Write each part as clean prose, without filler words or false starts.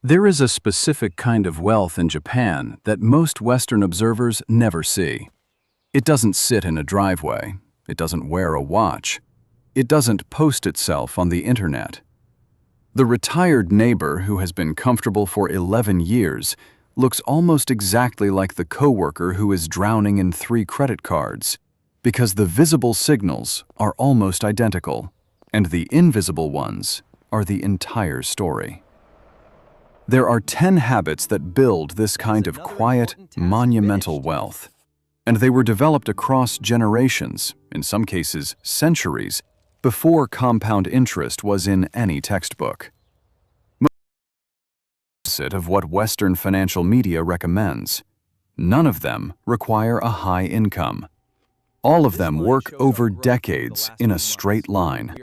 There is a specific kind of wealth in Japan that most Western observers never see. It doesn't sit in a driveway. It doesn't wear a watch. It doesn't post itself on the internet. The retired neighbor who has been comfortable for 11 years looks almost exactly like the coworker who is drowning in 3 credit cards, because the visible signals are almost identical, and the invisible ones are the entire story. There are 10 habits that build this kind of quiet, monumental wealth, and they were developed across generations, in some cases centuries, before compound interest was in any textbook. Opposite of what Western financial media recommends. None of them require a high income. All of them work over decades in a straight line.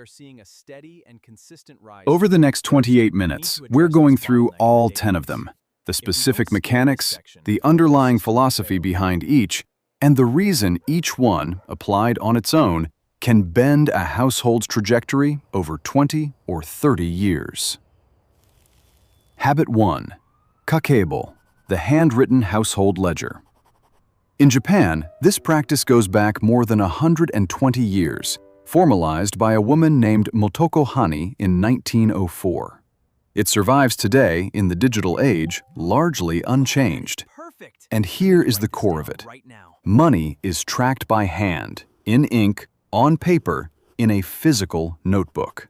Over the next 28 minutes, we're going through all 10 of them, the specific mechanics, the underlying philosophy behind each, and the reason each one, applied on its own, can bend a household's trajectory over 20 or 30 years. Habit 1. Kakeibo, the handwritten household ledger. In Japan, this practice goes back more than 120 years, formalized by a woman named Motoko Hani in 1904. It survives today in the digital age, largely unchanged. And here is the core of it. Money is tracked by hand, in ink, on paper, in a physical notebook.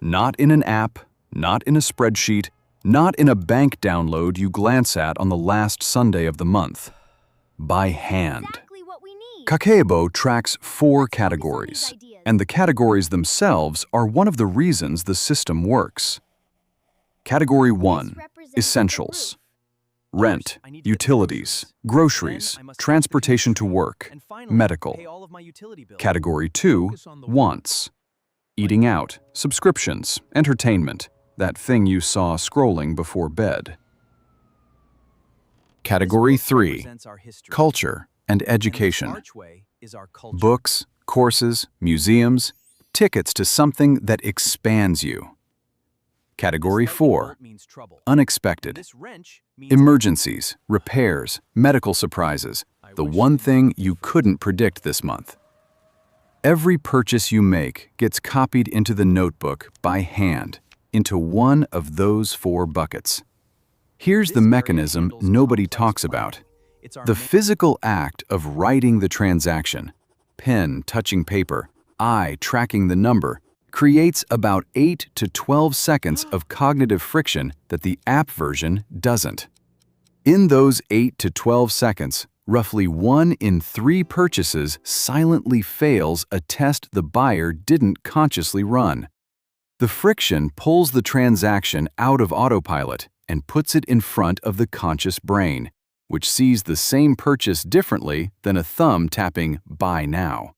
Not in an app, not in a spreadsheet, not in a bank download you glance at on the last Sunday of the month. By hand. Kakeibo tracks 4 categories, and the categories themselves are one of the reasons the system works. Category 1. Essentials. Rent, utilities, groceries, transportation to work, medical. Category 2. Wants. Eating out, subscriptions, entertainment, that thing you saw scrolling before bed. Category 3. Culture and education. Books, courses, museums, tickets to something that expands you. Category 4. Unexpected. Emergencies, repairs, medical surprises, the one thing you couldn't predict this month. Every purchase you make gets copied into the notebook by hand, into one of those 4 buckets. Here's the mechanism nobody talks about. The physical act of writing the transaction, pen touching paper, eye tracking the number, creates about 8 to 12 seconds of cognitive friction that the app version doesn't. In those 8 to 12 seconds, roughly 1 in 3 purchases silently fails a test the buyer didn't consciously run. The friction pulls the transaction out of autopilot and puts it in front of the conscious brain, which sees the same purchase differently than a thumb tapping Buy Now.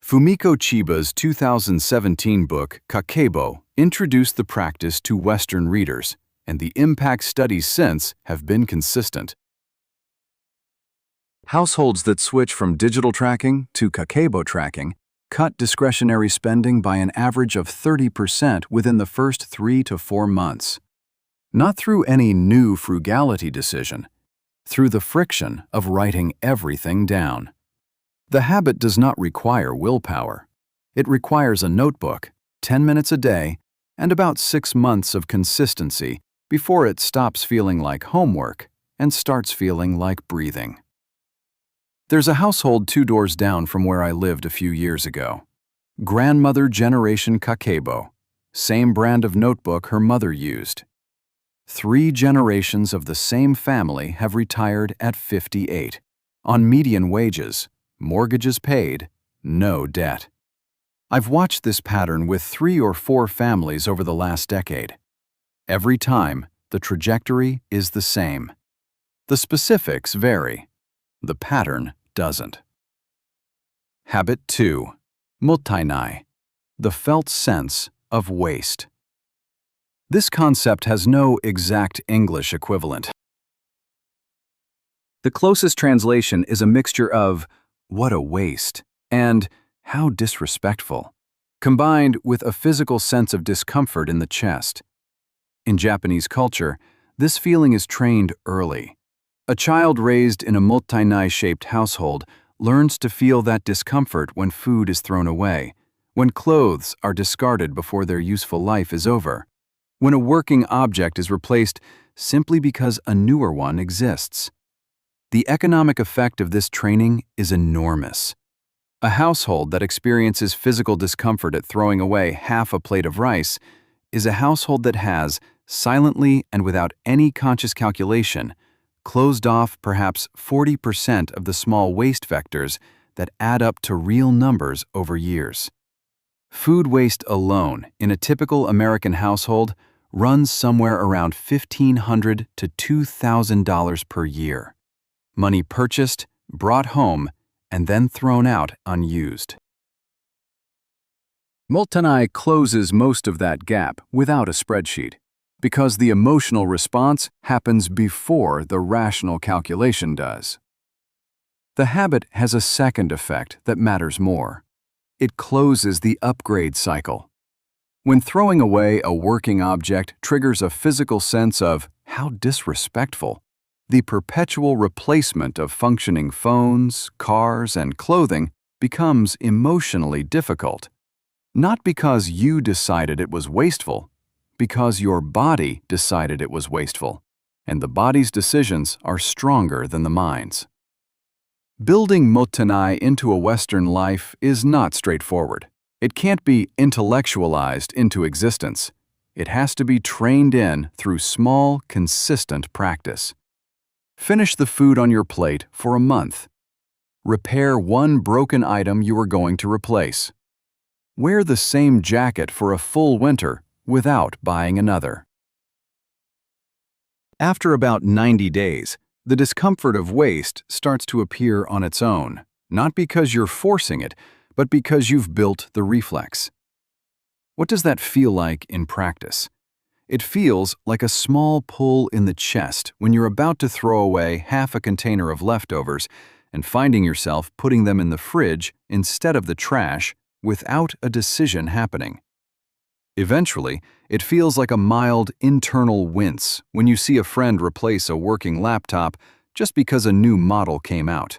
Fumiko Chiba's 2017 book, Kakeibo, introduced the practice to Western readers, and the impact studies since have been consistent. Households that switch from digital tracking to Kakeibo tracking cut discretionary spending by an average of 30% within the first 3 to 4 months. Not through any new frugality decision, through the friction of writing everything down. The habit does not require willpower. It requires a notebook, 10 minutes a day, and about 6 months of consistency before it stops feeling like homework and starts feeling like breathing. There's a household 2 doors down from where I lived a few years ago. Grandmother Generation Kakeibo, same brand of notebook her mother used. 3 generations of the same family have retired at 58, on median wages, mortgages paid, no debt. I've watched this pattern with 3 or 4 families over the last decade. Every time, the trajectory is the same. The specifics vary. The pattern doesn't. Habit 2. Mottainai, the felt sense of waste. This concept has no exact English equivalent. The closest translation is a mixture of "what a waste" and "how disrespectful," combined with a physical sense of discomfort in the chest. In Japanese culture, this feeling is trained early. A child raised in a multi-nai-shaped household learns to feel that discomfort when food is thrown away, when clothes are discarded before their useful life is over, when a working object is replaced simply because a newer one exists. The economic effect of this training is enormous. A household that experiences physical discomfort at throwing away half a plate of rice is a household that has, silently and without any conscious calculation, closed off perhaps 40% of the small waste vectors that add up to real numbers over years. Food waste alone in a typical American household runs somewhere around $1,500 to $2,000 per year. Money purchased, brought home, and then thrown out unused. Multanai closes most of that gap without a spreadsheet, because the emotional response happens before the rational calculation does. The habit has a second effect that matters more. It closes the upgrade cycle. When throwing away a working object triggers a physical sense of how disrespectful, the perpetual replacement of functioning phones, cars, and clothing becomes emotionally difficult. Not because you decided it was wasteful, because your body decided it was wasteful, and the body's decisions are stronger than the mind's. Building Multanai into a Western life is not straightforward. It can't be intellectualized into existence. It has to be trained in through small, consistent practice. Finish the food on your plate for a month. Repair one broken item you are going to replace. Wear the same jacket for a full winter without buying another. After about 90 days, the discomfort of waste starts to appear on its own, not because you're forcing it, but because you've built the reflex. What does that feel like in practice? It feels like a small pull in the chest when you're about to throw away half a container of leftovers and finding yourself putting them in the fridge instead of the trash without a decision happening. Eventually, it feels like a mild internal wince when you see a friend replace a working laptop just because a new model came out.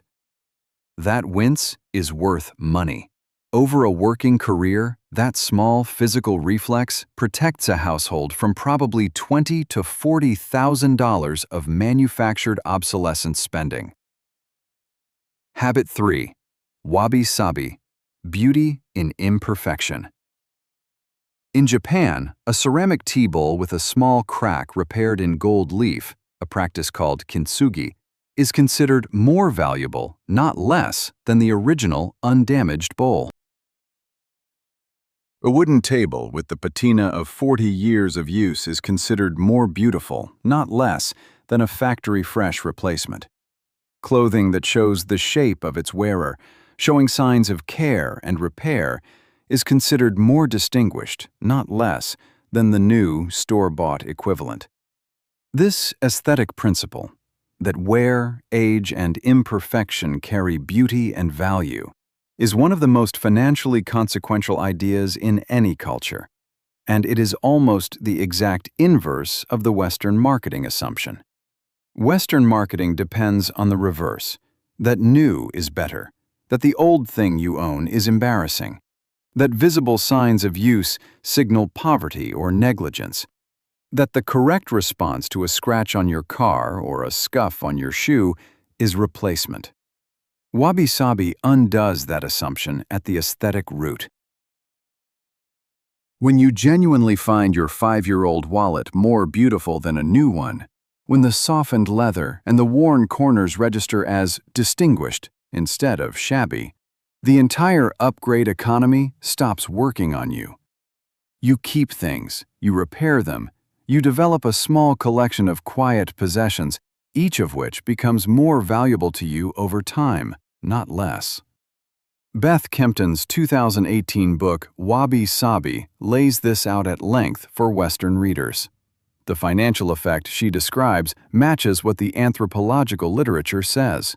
That wince is worth money. Over a working career, that small physical reflex protects a household from probably $20,000 to $40,000 of manufactured obsolescence spending. Habit 3. Wabi-sabi. Beauty in imperfection. In Japan, a ceramic tea bowl with a small crack repaired in gold leaf, a practice called kintsugi, is considered more valuable, not less, than the original undamaged bowl. A wooden table with the patina of 40 years of use is considered more beautiful, not less, than a factory-fresh replacement. Clothing that shows the shape of its wearer, showing signs of care and repair, is considered more distinguished, not less, than the new store-bought equivalent. This aesthetic principle, that wear, age, and imperfection carry beauty and value, is one of the most financially consequential ideas in any culture, and it is almost the exact inverse of the Western marketing assumption. Western marketing depends on the reverse, that new is better, that the old thing you own is embarrassing, that visible signs of use signal poverty or negligence, that the correct response to a scratch on your car or a scuff on your shoe is replacement. Wabi-sabi undoes that assumption at the aesthetic root. When you genuinely find your 5-year-old wallet more beautiful than a new one, when the softened leather and the worn corners register as distinguished instead of shabby, the entire upgrade economy stops working on you. You keep things, you repair them, you develop a small collection of quiet possessions, each of which becomes more valuable to you over time, not less. Beth Kempton's 2018 book, Wabi-Sabi, lays this out at length for Western readers. The financial effect she describes matches what the anthropological literature says.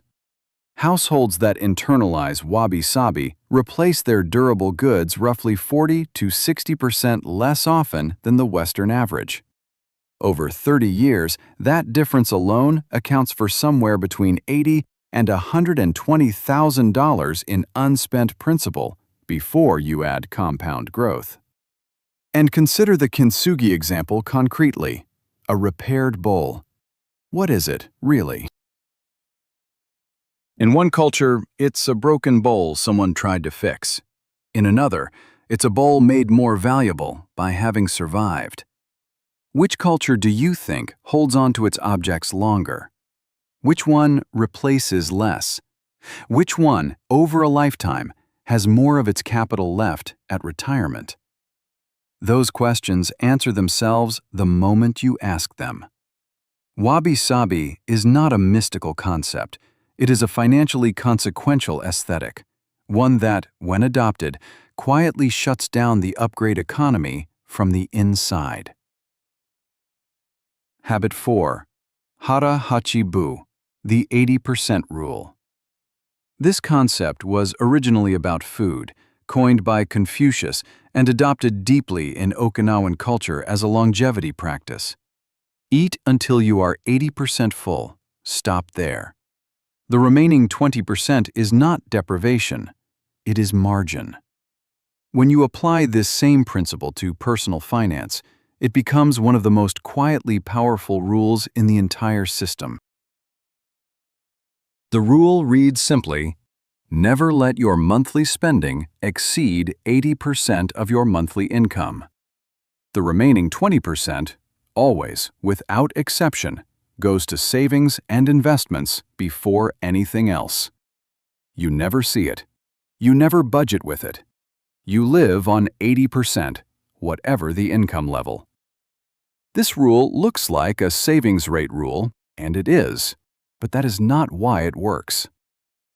Households that internalize wabi-sabi replace their durable goods roughly 40 to 60% less often than the Western average. Over 30 years, that difference alone accounts for somewhere between $80,000 and $120,000 in unspent principal before you add compound growth. And consider the kintsugi example concretely, a repaired bowl. What is it, really? In one culture, it's a broken bowl someone tried to fix. In another, it's a bowl made more valuable by having survived. Which culture do you think holds on to its objects longer? Which one replaces less? Which one, over a lifetime, has more of its capital left at retirement? Those questions answer themselves the moment you ask them. Wabi-sabi is not a mystical concept. It is a financially consequential aesthetic, one that, when adopted, quietly shuts down the upgrade economy from the inside. Habit 4. Hara Hachi Bu, the 80% rule. This concept was originally about food, coined by Confucius and adopted deeply in Okinawan culture as a longevity practice. Eat until you are 80% full. Stop there. The remaining 20% is not deprivation, it is margin. When you apply this same principle to personal finance, it becomes one of the most quietly powerful rules in the entire system. The rule reads simply, never let your monthly spending exceed 80% of your monthly income. The remaining 20%, always, without exception, goes to savings and investments before anything else. You never see it. You never budget with it. You live on 80%, whatever the income level. This rule looks like a savings rate rule, and it is, but that is not why it works.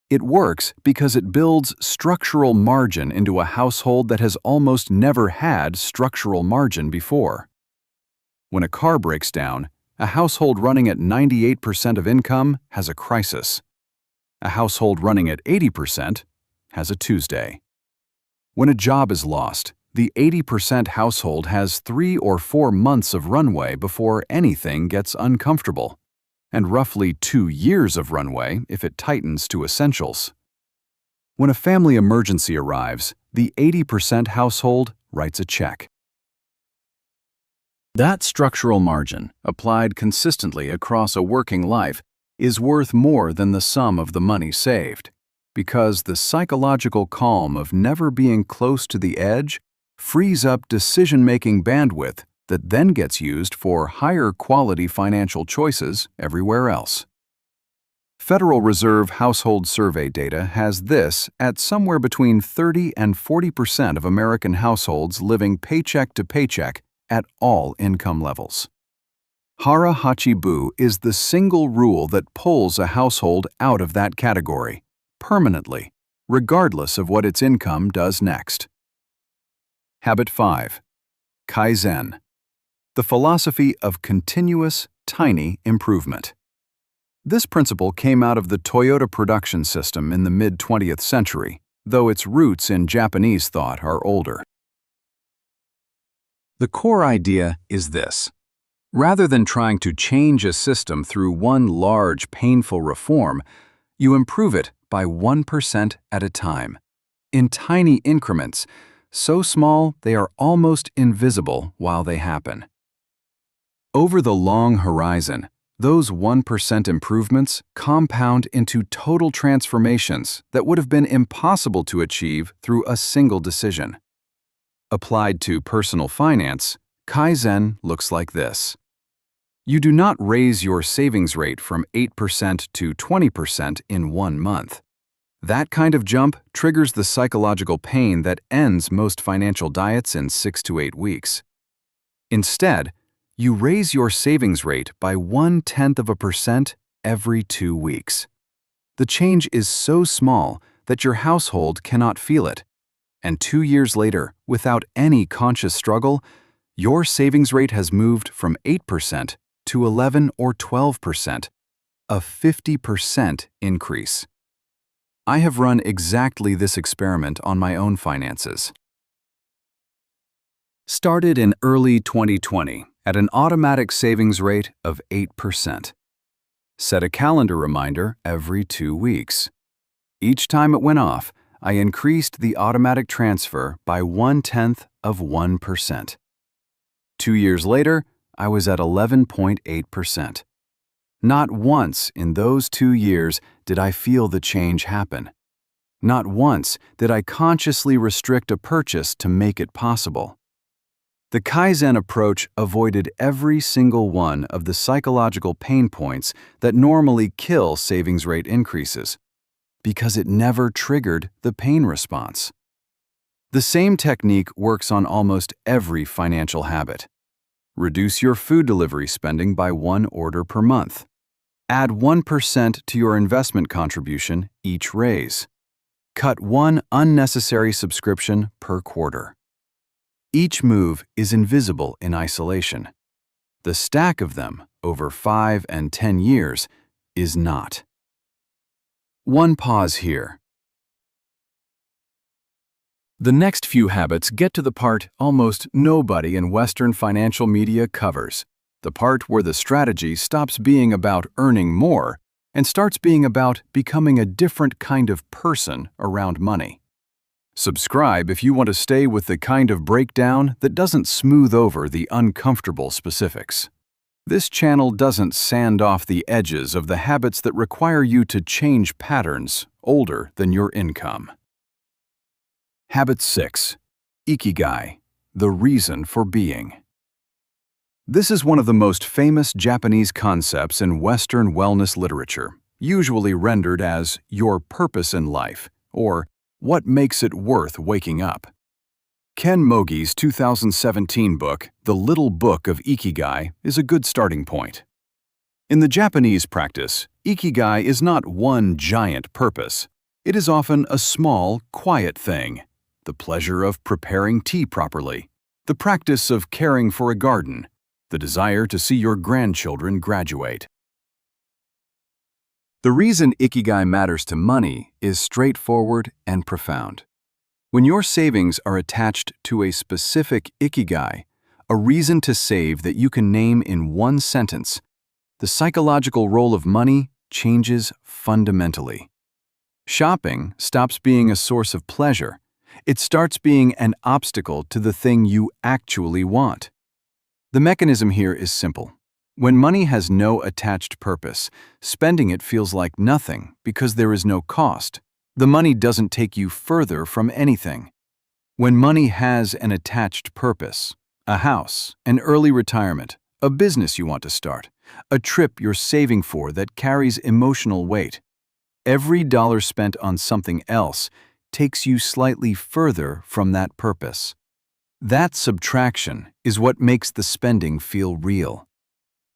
It works because it builds structural margin into a household that has almost never had structural margin before. When a car breaks down, a household running at 98% of income has a crisis. A household running at 80% has a Tuesday. When a job is lost, the 80% household has 3 or 4 months of runway before anything gets uncomfortable, and roughly 2 years of runway if it tightens to essentials. When a family emergency arrives, the 80% household writes a check. That structural margin, applied consistently across a working life, is worth more than the sum of the money saved, because the psychological calm of never being close to the edge frees up decision-making bandwidth that then gets used for higher quality financial choices everywhere else. Federal Reserve Household Survey data has this at somewhere between 30 and 40% of American households living paycheck to paycheck at all income levels. Hara Hachi Bu is the single rule that pulls a household out of that category, permanently, regardless of what its income does next. Habit 5. Kaizen. The philosophy of continuous, tiny improvement. This principle came out of the Toyota production system in the mid-20th century, though its roots in Japanese thought are older. The core idea is this. Rather than trying to change a system through one large, painful reform, you improve it by 1% at a time, in tiny increments, so small they are almost invisible while they happen. Over the long horizon, those 1% improvements compound into total transformations that would have been impossible to achieve through a single decision. Applied to personal finance, Kaizen looks like this. You do not raise your savings rate from 8% to 20% in 1 month. That kind of jump triggers the psychological pain that ends most financial diets in 6 to 8 weeks. Instead, you raise your savings rate by 0.1% every 2 weeks. The change is so small that your household cannot feel it. And 2 years later, without any conscious struggle, your savings rate has moved from 8% to 11 or 12%, a 50% increase. I have run exactly this experiment on my own finances. Started in early 2020, at an automatic savings rate of 8%. Set a calendar reminder every 2 weeks. Each time it went off, I increased the automatic transfer by 0.1%. 2 years later, I was at 11.8%. Not once in those 2 years did I feel the change happen. Not once did I consciously restrict a purchase to make it possible. The Kaizen approach avoided every single one of the psychological pain points that normally kill savings rate increases, because it never triggered the pain response. The same technique works on almost every financial habit. Reduce your food delivery spending by 1 order per month. Add 1% to your investment contribution each raise. Cut 1 unnecessary subscription per quarter. Each move is invisible in isolation. The stack of them over 5 and 10 years is not. One pause here. The next few habits get to the part almost nobody in Western financial media covers, the part where the strategy stops being about earning more and starts being about becoming a different kind of person around money. Subscribe if you want to stay with the kind of breakdown that doesn't smooth over the uncomfortable specifics. This channel doesn't sand off the edges of the habits that require you to change patterns older than your income. Habit 6. Ikigai, the reason for being. This is one of the most famous Japanese concepts in Western wellness literature, usually rendered as your purpose in life, or what makes it worth waking up. Ken Mogi's 2017 book, The Little Book of Ikigai, is a good starting point. In the Japanese practice, Ikigai is not one giant purpose. It is often a small, quiet thing. The pleasure of preparing tea properly, the practice of caring for a garden, the desire to see your grandchildren graduate. The reason Ikigai matters to money is straightforward and profound. When your savings are attached to a specific Ikigai, a reason to save that you can name in one sentence, the psychological role of money changes fundamentally. Shopping stops being a source of pleasure. It starts being an obstacle to the thing you actually want. The mechanism here is simple. When money has no attached purpose, spending it feels like nothing because there is no cost. The money doesn't take you further from anything. When money has an attached purpose, a house, an early retirement, a business you want to start, a trip you're saving for that carries emotional weight, every dollar spent on something else takes you slightly further from that purpose. That subtraction is what makes the spending feel real.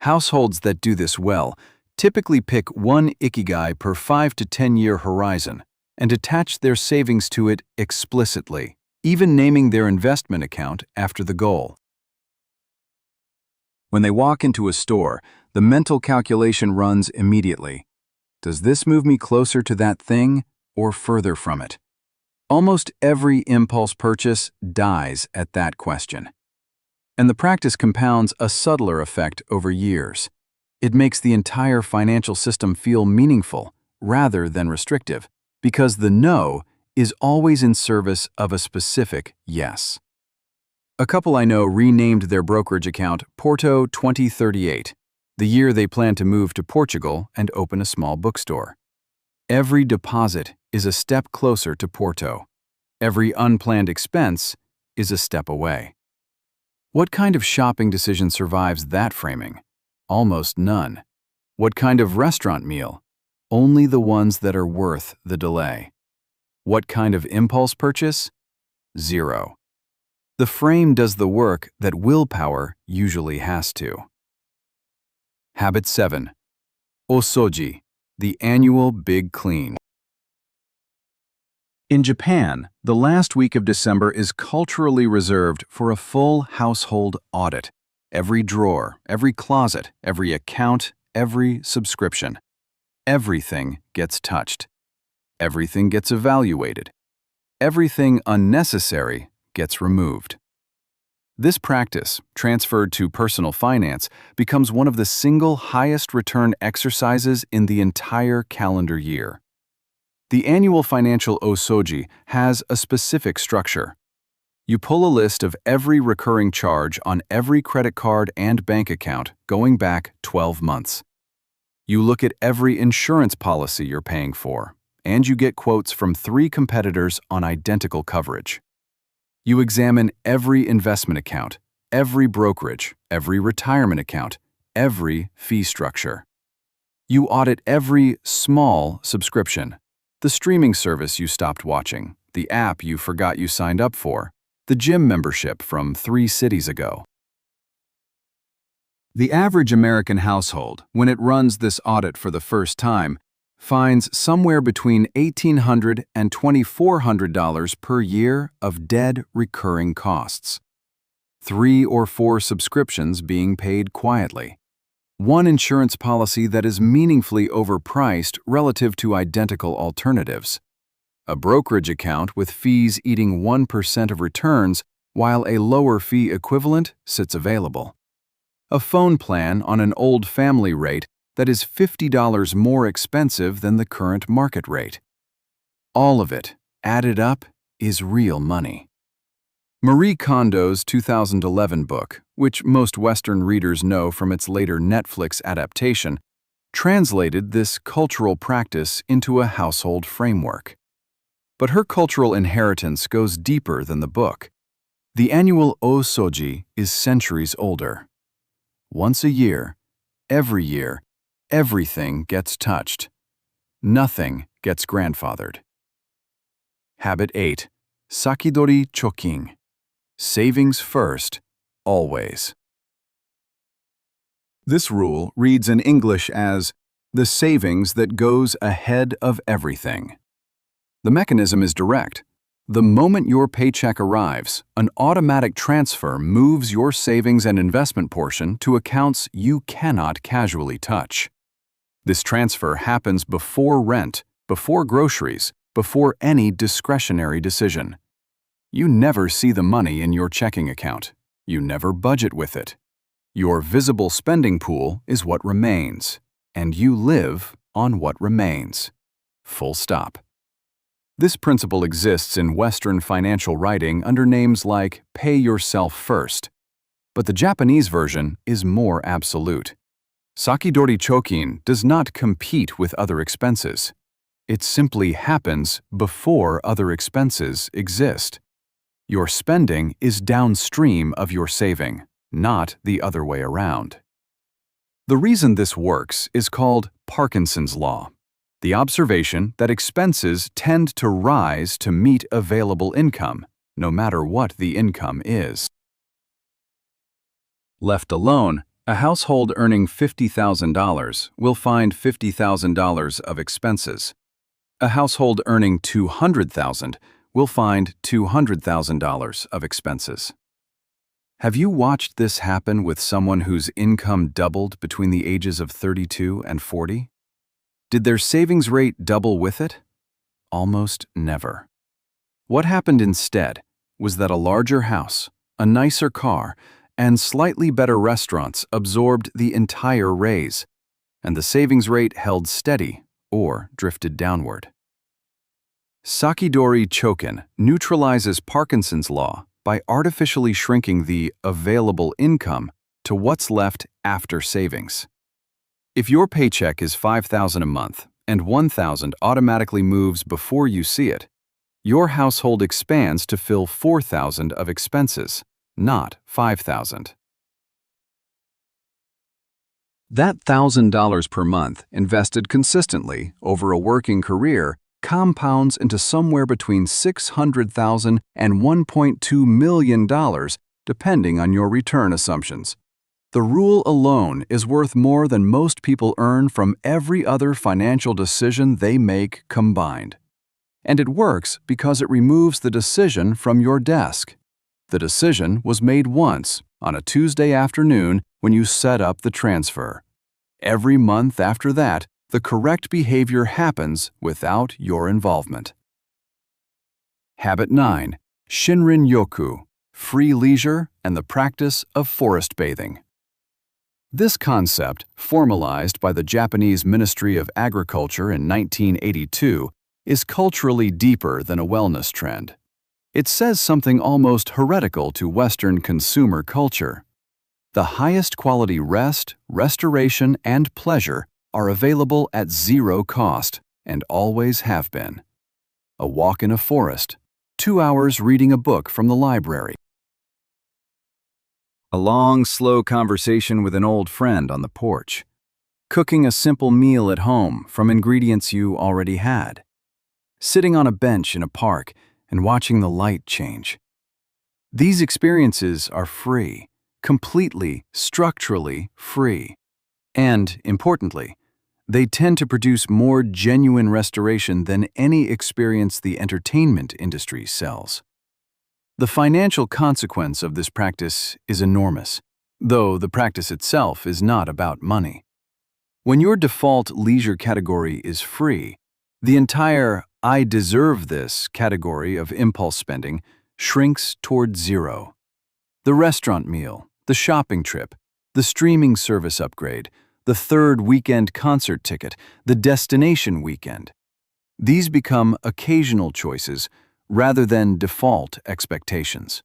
Households that do this well typically pick one Ikigai per 5 to 10 year horizon and attach their savings to it explicitly, even naming their investment account after the goal. When they walk into a store, the mental calculation runs immediately. Does this move me closer to that thing or further from it? Almost every impulse purchase dies at that question. And the practice compounds a subtler effect over years. It makes the entire financial system feel meaningful rather than restrictive, because the no is always in service of a specific yes. A couple I know renamed their brokerage account Porto 2038, the year they plan to move to Portugal and open a small bookstore. Every deposit is a step closer to Porto. Every unplanned expense is a step away. What kind of shopping decision survives that framing? Almost none. What kind of restaurant meal? Only the ones that are worth the delay. What kind of impulse purchase? Zero. The frame does the work that willpower usually has to. Habit 7. Osoji, the annual big clean. In Japan, the last week of December is culturally reserved for a full household audit. Every drawer, every closet, every account, every subscription. Everything gets touched. Everything gets evaluated. Everything unnecessary gets removed. This practice, transferred to personal finance, becomes one of the single highest return exercises in the entire calendar year. The annual financial osoji has a specific structure. You pull a list of every recurring charge on every credit card and bank account going back 12 months. You look at every insurance policy you're paying for, and you get quotes from 3 competitors on identical coverage. You examine every investment account, every brokerage, every retirement account, every fee structure. You audit every small subscription, the streaming service you stopped watching, the app you forgot you signed up for, the gym membership from 3 cities ago. The average American household, when it runs this audit for the first time, finds somewhere between $1,800 and $2,400 per year of dead recurring costs. 3 or 4 subscriptions being paid quietly. 1 insurance policy that is meaningfully overpriced relative to identical alternatives. A brokerage account with fees eating 1% of returns while a lower fee equivalent sits available. A phone plan on an old family rate that is $50 more expensive than the current market rate. All of it, added up, is real money. Marie Kondo's 2011 book, which most Western readers know from its later Netflix adaptation, translated this cultural practice into a household framework. But her cultural inheritance goes deeper than the book. The annual osoji is centuries older. Once a year, every year, everything gets touched. Nothing gets grandfathered. Habit 8. Sakidori Chokin. Savings first, always. This rule reads in English as the savings that goes ahead of everything. The mechanism is direct. The moment your paycheck arrives, an automatic transfer moves your savings and investment portion to accounts you cannot casually touch. This transfer happens before rent, before groceries, before any discretionary decision. You never see the money in your checking account. You never budget with it. Your visible spending pool is what remains, and you live on what remains. Full stop. This principle exists in Western financial writing under names like pay yourself first, but the Japanese version is more absolute. Sakidori Chokin does not compete with other expenses. It simply happens before other expenses exist. Your spending is downstream of your saving, not the other way around. The reason this works is called Parkinson's Law, the observation that expenses tend to rise to meet available income, no matter what the income is. Left alone, a household earning $50,000 will find $50,000 of expenses. A household earning $200,000 will find $200,000 of expenses. Have you watched this happen with someone whose income doubled between the ages of 32 and 40? Did their savings rate double with it? Almost never. What happened instead was that a larger house, a nicer car, and slightly better restaurants absorbed the entire raise, and the savings rate held steady or drifted downward. Sakidori Chokin neutralizes Parkinson's Law by artificially shrinking the available income to what's left after savings. If your paycheck is $5,000 a month and $1,000 automatically moves before you see it, your household expands to fill $4,000 of expenses, not $5,000. That $1,000 per month invested consistently over a working career compounds into somewhere between $600,000 and $1.2 million, depending on your return assumptions. The rule alone is worth more than most people earn from every other financial decision they make combined. And it works because it removes the decision from your desk. The decision was made once, on a Tuesday afternoon when you set up the transfer. Every month after that, the correct behavior happens without your involvement. Habit 9. Shinrin Yoku. free leisure, and the practice of forest bathing. This concept, formalized by the Japanese Ministry of Agriculture in 1982, is culturally deeper than a wellness trend. It says something almost heretical to Western consumer culture. The highest quality rest, restoration, and pleasure are available at zero cost, and always have been. A walk in a forest, 2 hours reading a book from the library. A long, slow conversation with an old friend on the porch. Cooking a simple meal at home from ingredients you already had. Sitting on a bench in a park and watching the light change. These experiences are free, completely, structurally free. And, importantly, they tend to produce more genuine restoration than any experience the entertainment industry sells. The financial consequence of this practice is enormous, though the practice itself is not about money. When your default leisure category is free, the entire "I deserve this" category of impulse spending shrinks toward zero. The restaurant meal, the shopping trip, the streaming service upgrade, the third weekend concert ticket, the destination weekend. These become occasional choices rather than default expectations.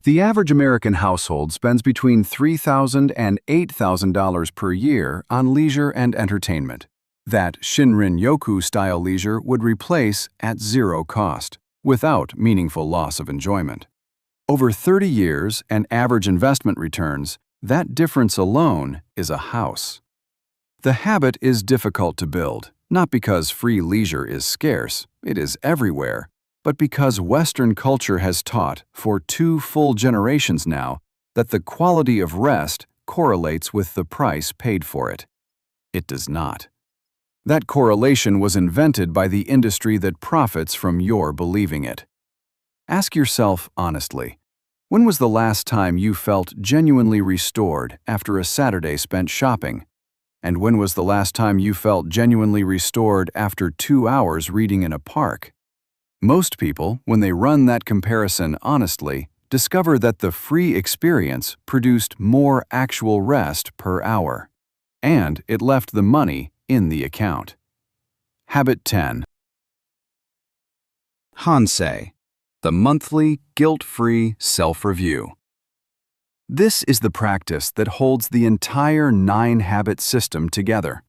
The average American household spends between $3,000 and $8,000 per year on leisure and entertainment. That Shinrin-yoku-style leisure would replace at zero cost, without meaningful loss of enjoyment. Over 30 years and average investment returns, that difference alone is a house. The habit is difficult to build, not because free leisure is scarce, it is everywhere, but because Western culture has taught for 2 full generations now that the quality of rest correlates with the price paid for it. It does not. That correlation was invented by the industry that profits from your believing it. Ask yourself honestly, when was the last time you felt genuinely restored after a Saturday spent shopping? And when was the last time you felt genuinely restored after 2 hours reading in a park? Most people, when they run that comparison honestly, discover that the free experience produced more actual rest per hour. And it left the money in the account. Habit 10. Hansei, the monthly, guilt-free self-review. This is the practice that holds the entire 9-habit system together.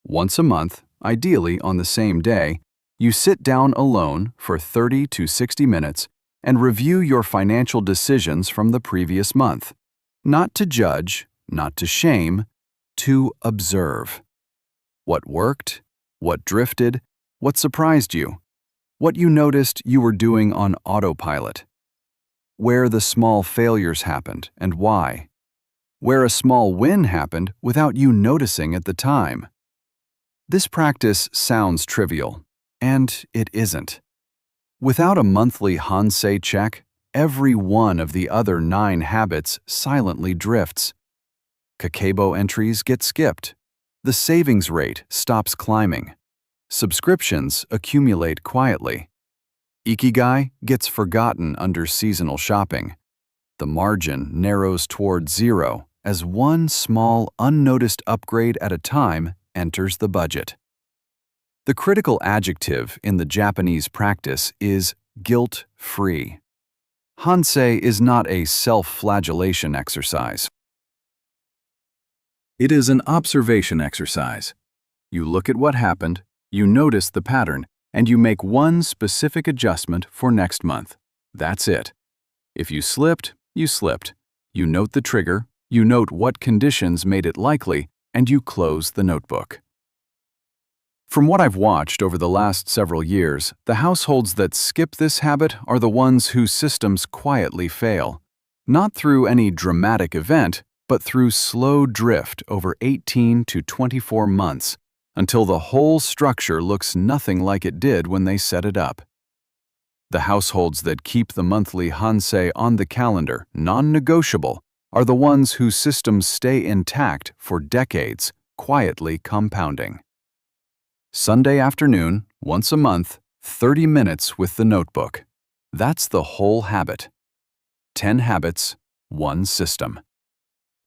Once a month, ideally on the same day, you sit down alone for 30 to 60 minutes and review your financial decisions from the previous month. Not to judge, not to shame, to observe. What worked, what drifted, what surprised you, what you noticed you were doing on autopilot, where the small failures happened and why, where a small win happened without you noticing at the time. This practice sounds trivial, and it isn't. Without a monthly Hansei check, every one of the other 9 habits silently drifts. Kakebo entries get skipped. The savings rate stops climbing. Subscriptions accumulate quietly. Ikigai gets forgotten under seasonal shopping. The margin narrows toward zero as one small, unnoticed upgrade at a time enters the budget. The critical adjective in the Japanese practice is guilt-free. Hansei is not a self-flagellation exercise. It is an observation exercise. You look at what happened, you notice the pattern, and you make one specific adjustment for next month. That's it. If you slipped, you slipped. You note the trigger, you note what conditions made it likely, and you close the notebook. From what I've watched over the last several years, the households that skip this habit are the ones whose systems quietly fail. Not through any dramatic event, but through slow drift over 18 to 24 months, until the whole structure looks nothing like it did when they set it up. The households that keep the monthly Hansei on the calendar, non-negotiable, are the ones whose systems stay intact for decades, quietly compounding. Sunday afternoon, once a month, 30 minutes with the notebook. That's the whole habit. 10 habits, 1 system.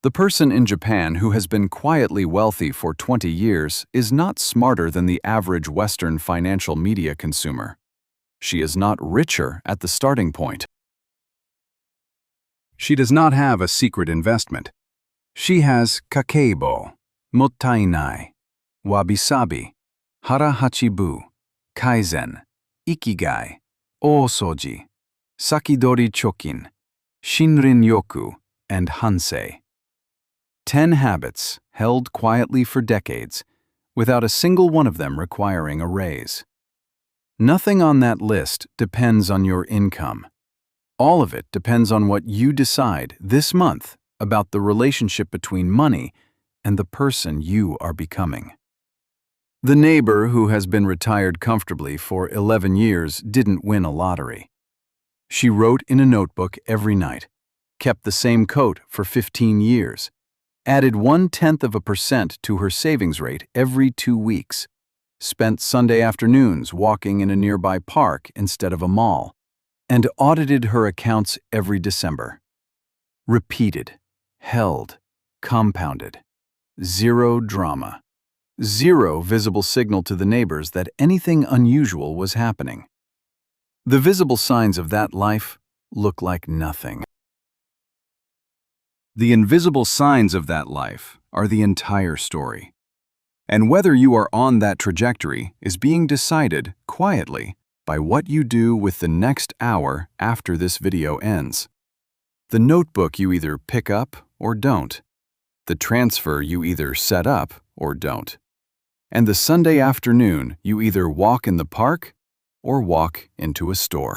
The person in Japan who has been quietly wealthy for 20 years is not smarter than the average Western financial media consumer. She is not richer at the starting point. She does not have a secret investment. She has kakeibo, mottainai, wabi-sabi, hara-hachibu, kaizen, ikigai, oosoji, sakidori chokin, shinrin-yoku, and hansei. 10 habits held quietly for decades, without a single one of them requiring a raise. Nothing on that list depends on your income. All of it depends on what you decide this month about the relationship between money and the person you are becoming. The neighbor who has been retired comfortably for 11 years didn't win a lottery. She wrote in a notebook every night, kept the same coat for 15 years, added 0.1% to her savings rate every 2 weeks, spent Sunday afternoons walking in a nearby park instead of a mall, and audited her accounts every December. Repeated, held, compounded. Zero drama. Zero visible signal to the neighbors that anything unusual was happening. The visible signs of that life look like nothing. The invisible signs of that life are the entire story. And whether you are on that trajectory is being decided quietly by what you do with the next hour after this video ends. The notebook you either pick up or don't. The transfer you either set up or don't. And the Sunday afternoon you either walk in the park or walk into a store.